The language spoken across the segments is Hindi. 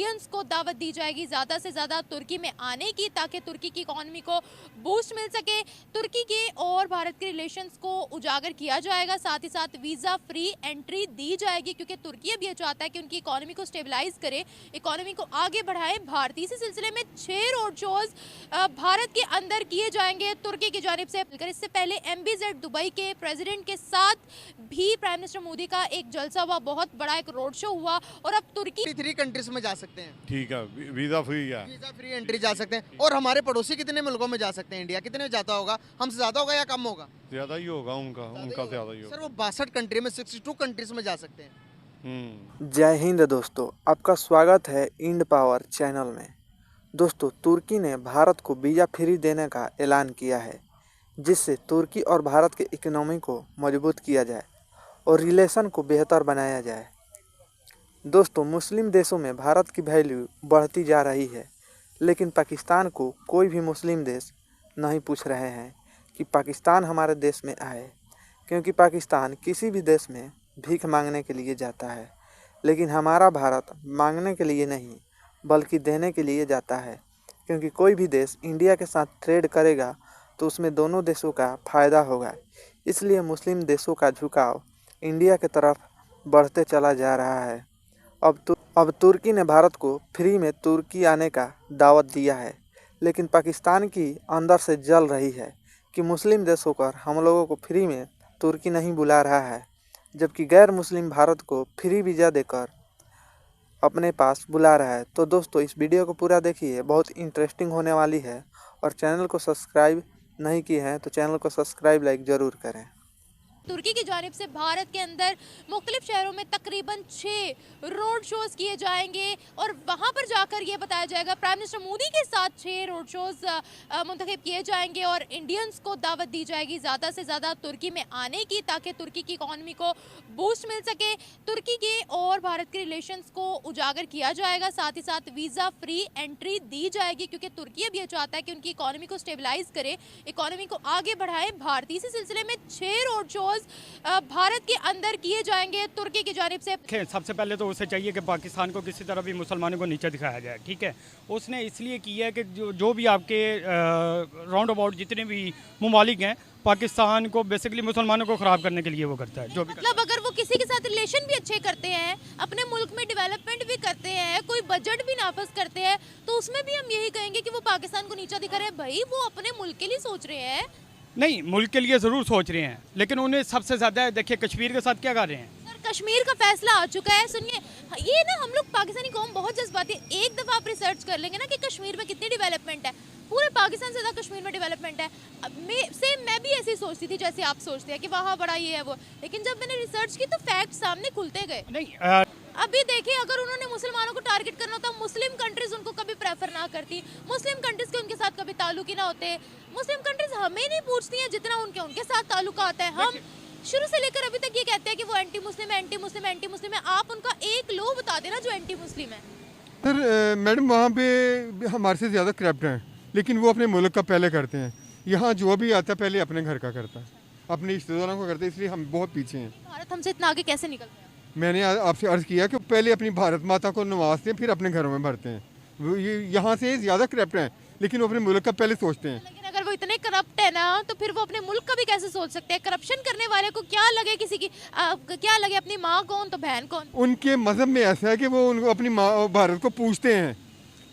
इंडियंस को दावत दी जाएगी ज़्यादा से ज़्यादा तुर्की में आने की, ताकि तुर्की की इकॉनमी को बूस्ट मिल सके। तुर्की के और भारत के रिलेशंस को उजागर किया जाएगा, साथ ही साथ वीज़ा फ्री एंट्री दी जाएगी, क्योंकि तुर्की अब ये चाहता है कि उनकी इकॉनमी को स्टेबलाइज करे, इकॉनमी को आगे बढ़ाए। भारतीय इसी सिलसिले में 6 रोड शोज भारत के अंदर किए जाएंगे तुर्की की जानिब से। इससे पहले MBZ दुबई के प्रेसिडेंट के साथ भी प्राइम मिनिस्टर मोदी का एक जलसा हुआ, बहुत बड़ा एक रोड शो हुआ। और अब तुर्की 3 कंट्रीज में जा सकते हैं। ठीक है, वीज़ा फ्री है, वीजा फ्री एंट्री जा सकते हैं। और हमारे पड़ोसी कितने मुल्कों में जा सकते हैं? इंडिया कितने में जाता होगा? हमसे ज्यादा होगा या कम होगा? ज़्यादा ही होगा उनका ज़्यादा ही होगा। सर वो 62 कंट्री में 62 कंट्रीज में जा सकते हैं। जय हिंद दोस्तों, आपका स्वागत है इंड पावर चैनल में। दोस्तों, तुर्की ने भारत को वीज़ा फ्री देने का ऐलान किया है, जिससे तुर्की और भारत के इकोनॉमी को मजबूत किया जाए और रिलेशन को बेहतर बनाया जाए। दोस्तों, मुस्लिम देशों में भारत की वैल्यू बढ़ती जा रही है, लेकिन पाकिस्तान को कोई भी मुस्लिम देश नहीं पूछ रहे हैं कि पाकिस्तान हमारे देश में आए, क्योंकि पाकिस्तान किसी भी देश में भीख मांगने के लिए जाता है, लेकिन हमारा भारत मांगने के लिए नहीं बल्कि देने के लिए जाता है। क्योंकि कोई भी देश इंडिया के साथ ट्रेड करेगा तो उसमें दोनों देशों का फ़ायदा होगा। इसलिए मुस्लिम देशों का झुकाव इंडिया की तरफ बढ़ते चला जा रहा है। अब तुर्की ने भारत को फ्री में तुर्की आने का दावत दिया है, लेकिन पाकिस्तान की अंदर से जल रही है कि मुस्लिम देश होकर हम लोगों को फ्री में तुर्की नहीं बुला रहा है, जबकि गैर मुस्लिम भारत को फ्री वीज़ा देकर अपने पास बुला रहा है। तो दोस्तों, इस वीडियो को पूरा देखिए, बहुत इंटरेस्टिंग होने वाली है। और चैनल को सब्सक्राइब नहीं किए हैं तो चैनल को सब्सक्राइब लाइक ज़रूर करें। तुर्की की जानिब से भारत के अंदर मुख्तलिफ शहरों में तकरीबन 6 रोड शोज किए जाएंगे और वहां पर जाकर ये बताया जाएगा, प्राइम मिनिस्टर मोदी के साथ 6 रोड शोज मुंतखब किए जाएंगे और इंडियंस को दावत दी जाएगी ज़्यादा से ज़्यादा तुर्की में आने की, ताकि तुर्की की इकॉनमी को बूस्ट मिल सके। तुर्की के और भारत के रिलेशंस को उजागर किया जाएगा, साथ ही साथ वीज़ा फ्री एंट्री दी जाएगी, क्योंकि तुर्की अब ये चाहता है कि उनकी इकॉनमी को स्टेबलाइज करे, इकॉनमी को आगे बढ़ाए। भारतीय इसी सिलसिले में 6 रोड शोज भारत के अंदर किए जाएंगे तुर्की की जानिब से। सबसे पहले तो उसे चाहिए कि पाकिस्तान को किसी तरह भी मुसलमानों को नीचे दिखाया जाए, ठीक है। उसने इसलिए किया है कि जो भी आपके राउंड अबाउट जितने भी ममालिक हैं, पाकिस्तान को बेसिकली मुसलमानों को ख़राब करने के लिए वो करता है। जो भी मतलब अगर वो किसी के साथ रिलेशन भी अच्छे करते हैं, अपने मुल्क में डेवलपमेंट भी करते हैं, कोई बजट भी नाफज करते हैं, तो उसमें भी हम यही कहेंगे कि वो पाकिस्तान को नीचा दिखा रहे हैं। भाई, वो अपने मुल्क के लिए सोच रहे हैं। नहीं, मुल्क के लिए ज़रूर सोच रहे हैं, लेकिन उन्हें सबसे ज़्यादा देखिए कश्मीर के साथ क्या कर रहे हैं। सर, कश्मीर का फैसला आ चुका है। सुनिए, ये ना हम लोग पाकिस्तानी कौम बहुत जज्बाती है। एक दफ़ा आप रिसर्च कर लेंगे ना कि कश्मीर में कितनी डेवलपमेंट है, पूरे पाकिस्तान से ज़्यादा कश्मीर में डेवलपमेंट है। मैं भी ऐसे ही सोचती थी जैसे आप सोचते हैं कि वहाँ बड़ा ये है वो, लेकिन जब मैंने रिसर्च की तो फैक्ट सामने खुलते गए। नहीं, अभी देखिए, अगर उन्होंने मुसलमानों को टारगेट करना होता, मुस्लिम कंट्रीज उनको कभी प्रेफर ना करती, मुस्लिम कंट्रीज के उनके साथ कभी ताल्लुक ही ना होते। मुस्लिम कंट्रीज हमें नहीं पूछती हैं जितना उनके साथ ताल्लुकात है। हम शुरू से लेकर अभी तक ये कहते हैं कि वो एंटी मुस्लिम है, एंटी मुस्लिम, एंटी मुस्लिम है। आप उनका एक लो बता देना जो एंटी मुस्लिम है। सर मैडम, वहाँ पे हमारे से ज़्यादा करप्ट हैं, लेकिन वो अपने मुल्क का पहले करते हैं। यहाँ जो भी आता है पहले अपने घर का करता है, अपने रिश्तेदारों को करते हैं, इसलिए हम बहुत पीछे हैं। भारत हमसे इतना आगे कैसे निकल गया? मैंने आपसे अर्ज़ किया कि पहले अपनी भारत माता को नवाजते हैं, फिर अपने घरों में भरते हैं। वो ये यहाँ से ज़्यादा करप्ट हैं, लेकिन वो अपने मुल्क का पहले सोचते हैं। लेकिन अगर वो इतने करप्ट है ना, तो फिर वो अपने मुल्क का भी कैसे सोच सकते हैं? करप्शन करने वाले को क्या लगे, किसी की क्या लगे, अपनी माँ कौन तो बहन कौन? उनके मज़हब में ऐसा है कि वो उनको अपनी माँ भारत को पूछते हैं,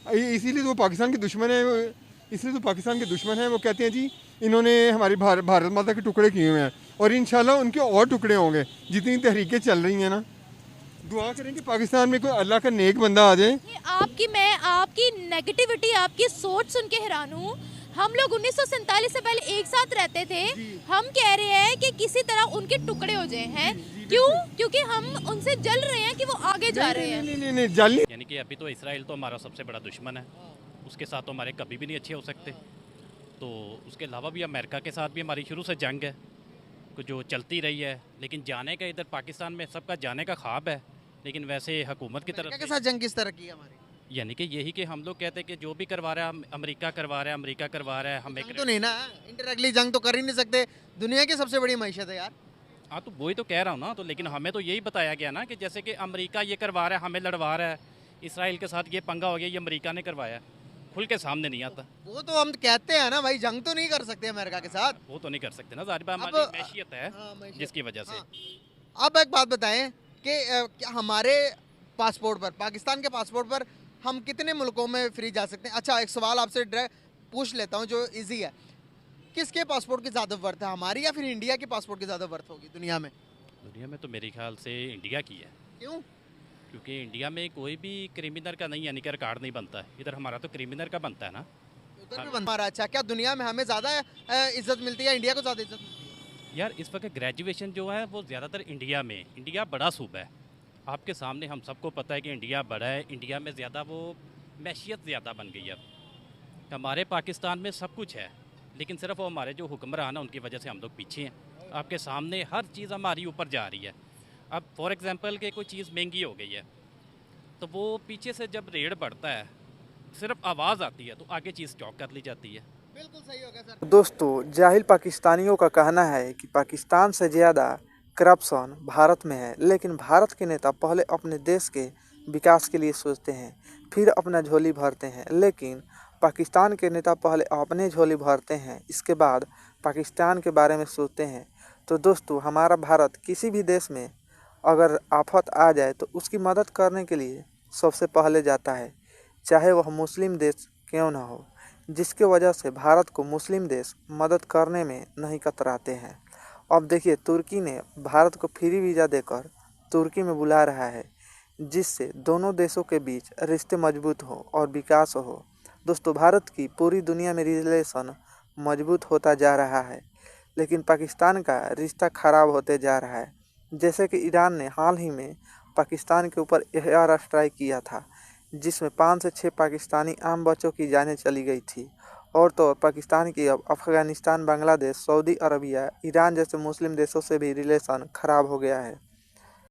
इसीलिए तो वो पाकिस्तान के दुश्मन है। इसलिए तो पाकिस्तान के दुश्मन हैं। वो कहते हैं जी इन्होंने हमारी भारत माता के टुकड़े किए हुए हैं, और इंशाल्लाह उनके और टुकड़े होंगे। जितनी तहरीकें चल रही हैं ना, दुआ करें कि पाकिस्तान में कोई अल्लाह का नेक बंदा आ जाए। मैं आपकी नेगेटिविटी, आपकी सोच सुन के हैरान हूँ। हम लोग 1947 से पहले एक साथ रहते थे। हम कह रहे हैं कि किसी तरह उनके टुकड़े हो जाए हैं। क्यों? क्योंकि हम उनसे जल रहे हैं कि वो आगे जा रहे हैं। नहीं, जल नहीं। यानी कि अभी तो इसराइल तो हमारा सबसे बड़ा दुश्मन है, उसके साथ तो हमारे कभी भी नहीं अच्छे हो सकते। तो उसके अलावा भी अमेरिका के साथ भी हमारी शुरू से जंग है, जो चलती रही है। लेकिन जाने का इधर पाकिस्तान में सबका जाने का ख्वाब है, लेकिन वैसे हुकूमत की तरफ के साथ जंग किस तरह की है हमारी? यानी कि यही कि हम लोग कहते हैं कि जो भी करवा रहा है अमेरिका करवा रहा है, अमेरिका करवा रहा है। हम तो नहीं ना, इंटरनेटली जंग तो कर ही नहीं सकते। दुनिया की सबसे बड़ी मैशत है यार। हाँ, तो वही तो कह रहा हूँ ना। तो लेकिन हमें तो यही बताया गया ना कि जैसे कि अमेरिका ये करवा रहा है, हमें लड़वा रहा है, इसराइल के साथ ये पंगा हो गया, ये अमेरिका ने करवाया, खुल के सामने नहीं आता। वो तो हम कहते हैं ना भाई, जंग तो नहीं कर सकते अमेरिका के साथ। वो तो नहीं कर सकते ना, जाहिर बात अब हमारी मैशियत है हाँ, मैशियत। जिसकी वजह से। हाँ। अब एक बात बताएं कि क्या हमारे पासपोर्ट पर, पाकिस्तान के पासपोर्ट पर हम कितने मुल्कों में फ्री जा सकते हैं? अच्छा, एक सवाल आपसे पूछ लेता हूँ जो इजी है। किसके पासपोर्ट की ज़्यादा वर्थ है, हमारी या फिर इंडिया के पासपोर्ट की ज़्यादा वर्थ होगी दुनिया में? दुनिया में तो मेरे ख्याल से इंडिया की है, क्यों? क्योंकि इंडिया में कोई भी क्रिमिनल का नहीं, यानी कि रिकॉर्ड नहीं बनता है। इधर हमारा तो क्रिमिनल का बनता है ना। उधर भी बनता है। अच्छा, क्या दुनिया में हमें ज़्यादा इज्जत मिलती है, इंडिया को ज़्यादा इज्जत मिलती है? यार इस वक्त ग्रेजुएशन जो है वो ज़्यादातर इंडिया में, इंडिया बड़ा सूबा है, आपके सामने हम सबको पता है कि इंडिया बड़ा है। इंडिया में ज़्यादा वो मैशियत ज़्यादा बन गई है। अब हमारे पाकिस्तान में सब कुछ है, लेकिन सिर्फ वो हमारे जो हुक्मरान हैं उनकी वजह से हम लोग पीछे हैं। आपके सामने हर चीज़ हमारी ऊपर जा रही है। अब फॉर एग्जांपल कि कोई चीज़ महंगी हो गई है, तो वो पीछे से जब रेट बढ़ता है, सिर्फ आवाज़ आती है तो आगे चीज़ स्टॉक कर ली जाती है। बिल्कुल सही हो गया सर। दोस्तों, जाहिल पाकिस्तानियों का कहना है कि पाकिस्तान से ज़्यादा करप्शन भारत में है, लेकिन भारत के नेता पहले अपने देश के विकास के लिए सोचते हैं, फिर अपना झोली भरते हैं। लेकिन पाकिस्तान के नेता पहले अपने झोली भरते हैं, इसके बाद पाकिस्तान के बारे में सोचते हैं। तो दोस्तों, हमारा भारत किसी भी देश में अगर आफत आ जाए तो उसकी मदद करने के लिए सबसे पहले जाता है, चाहे वह मुस्लिम देश क्यों ना हो, जिसके वजह से भारत को मुस्लिम देश मदद करने में नहीं कतराते हैं। अब देखिए, तुर्की ने भारत को फ्री वीज़ा देकर तुर्की में बुला रहा है, जिससे दोनों देशों के बीच रिश्ते मजबूत हो और विकास हो। दोस्तों, भारत की पूरी दुनिया में रिलेशन मजबूत होता जा रहा है, लेकिन पाकिस्तान का रिश्ता खराब होते जा रहा है। जैसे कि ईरान ने हाल ही में पाकिस्तान के ऊपर एयर स्ट्राइक किया था, जिसमें 5 से 6 पाकिस्तानी आम बच्चों की जानें चली गई थी। और तो और पाकिस्तान की अब Afghanistan, Bangladesh, Saudi Arabia, Iran जैसे मुस्लिम देशों से भी रिलेशन खराब हो गया है।